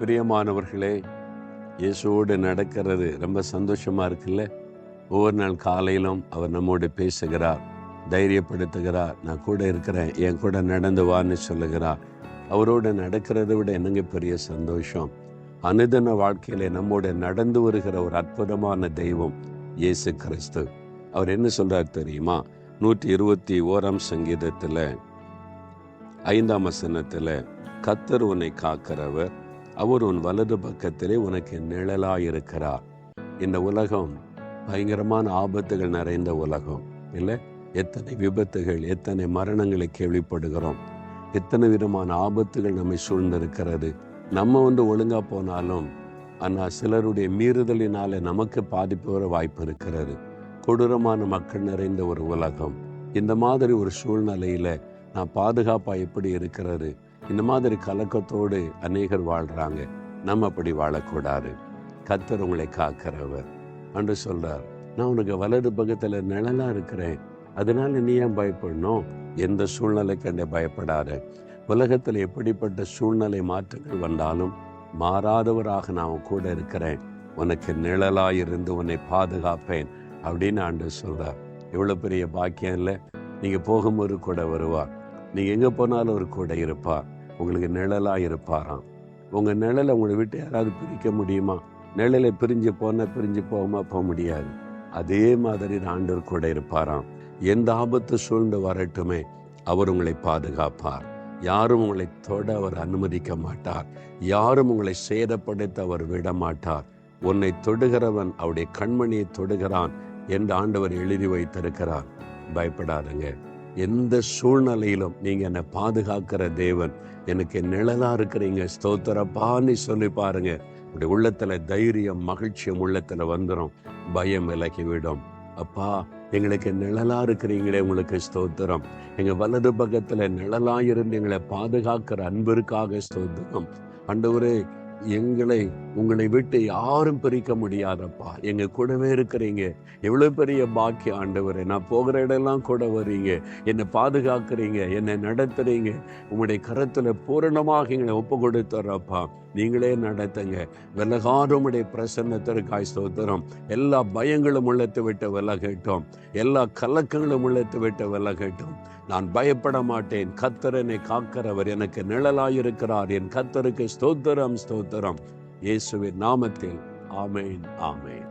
பிரியமானவர்களே, இயேசுவோடு நடக்கிறது ரொம்ப சந்தோஷமா இருக்குல்ல. ஒவ்வொரு நாள் காலையிலும் அவர் நம்மோடு பேசுகிறார், தைரியப்படுத்துகிறார். நான் கூட இருக்கிறேன், என் கூட நடந்து வான்னு சொல்லுகிறார். அவரோடு நடக்கிறத விட என்னங்க பெரிய சந்தோஷம். அனுதின வாழ்க்கையில நம்மோடு நடந்து வருகிற ஒரு அற்புதமான தெய்வம் இயேசு கிறிஸ்து. அவர் என்ன சொல்றார் தெரியுமா? 121 சங்கீதத்துல 5ஆம் வசனத்துல, கர்த்தர் உன்னை காக்கிறவர், அவர் உன் வலது பக்கத்திலே உனக்கு நிழலாயிருக்கிறார். இந்த உலகம் பயங்கரமான ஆபத்துகள் நிறைந்த உலகம் இல்லை? எத்தனை விபத்துகள், எத்தனை மரணங்களை கேள்விப்படுகிறோம். எத்தனை விதமான ஆபத்துகள் நம்மை சூழ்ந்திருக்கிறது. நம்ம ஒழுங்கா போனாலும் ஆனால் சிலருடைய மீறுதலினால நமக்கு பாதிப்பு வர வாய்ப்பு இருக்கிறது. கொடூரமான மக்கள் நிறைந்த ஒரு உலகம். இந்த மாதிரி ஒரு சூழ்நிலையில நான் பாதுகாப்பா எப்படி இருக்கிறது? இந்த மாதிரி கலக்கத்தோடு அநேகர் வாழ்றாங்க. நம்ம அப்படி வாழக்கூடாது. கர்த்தர் உங்களை காக்கிறவர் என்று சொல்றார். நான் உனக்கு வலது பக்கத்துல நிழலா இருக்கிறேன், அதனால நீ ஏன் பயப்படணும்? எந்த சூழ்நிலை கண்டு பயப்படாத. உலகத்துல எப்படிப்பட்ட சூழ்நிலை மாற்றங்கள் வந்தாலும் மாறாதவராக நான் கூட இருக்கிறேன், உனக்கு நிழலாயிருந்து உன்னை பாதுகாப்பேன் அப்படின்னு ஆண்டவர் சொல்றார். எவ்வளவு பெரிய பாக்கியம் இல்லை? நீங்க போகும்போது கூட வருவார், நீங்க எங்க போனாலும் ஒரு கூட இருப்பார், உங்களுக்கு நிழலா இருப்பாராம். உங்க நிழலை உங்களை விட்டு யாராவது பிரிக்க முடியுமா? நிழலை பிரிஞ்சு போகாம போக முடியாது. அதே மாதிரி ஆண்டவர் கூட இருப்பாராம். எந்த ஆபத்து சூழ்ந்து வரட்டுமே, அவர் உங்களை பாதுகாப்பார். யாரும் உங்களை தொட அவர் அனுமதிக்க மாட்டார். யாரும் உங்களை சேதப்படுத்த அவர் விட மாட்டார். உன்னை தொடுகிறவன் அவருடைய கண்மணியை தொடுகிறான் என்று ஆண்டவர் எழுதி வைத்திருக்கிறார். பயப்படாதுங்க. எந்த சூழ்நிலையிலும் நீங்க என்னை பாதுகாக்கிற தேவன், எனக்கு நிழலா இருக்கிறீங்க, ஸ்தோத்திரப்பான்னு சொல்லி பாருங்க. உடைய உள்ளத்துல தைரியம், மகிழ்ச்சியும் உள்ளத்துல வந்துடும். பயம் விலகிவிடும். அப்பா, எங்களுக்கு நிழலா இருக்கிறீங்களே, உங்களுக்கு ஸ்தோத்திரம். எங்க வலது பக்கத்துல நிழலா இருந்து எங்களை பாதுகாக்கிற அன்பிற்காக ஸ்தோத்திரம். ஆண்டவரே, உங்களை விட்டு யாரும் பிரிக்க முடியாதப்பா, எங்க கூடவே இருக்கிறீங்க. எவ்வளவு பெரிய பாக்கியம் ஆண்டவரே. நான் போகிற இடம்லாம் கூட வரீங்க, என்னை பாதுகாக்கிறீங்க, என்னை நடத்துறீங்க. உங்களுடைய கரத்துல பூரணமாக எங்களை ஒப்பு கொடுத்துறப்பா. நீங்களே நடத்துங்க. விலகாத உம்முடைய பிரசன்னத்திற்காய் ஸ்தோத்திரம். எல்லா பயங்களும் உள்ளத்தை விட்டு விலகட்டும், எல்லா கலக்கங்களும் உள்ளத்தை விட்டு விலகட்டும். நான் பயப்பட மாட்டேன். கர்த்தர் என்னை காக்கிறவர், எனக்கு நிழலாயிருக்கிறார். என் கர்த்தருக்கு ஸ்தோத்திரம், ஸ்தோத்திரம். இயேசுவின் நாமத்தில் ஆமென், ஆமென்.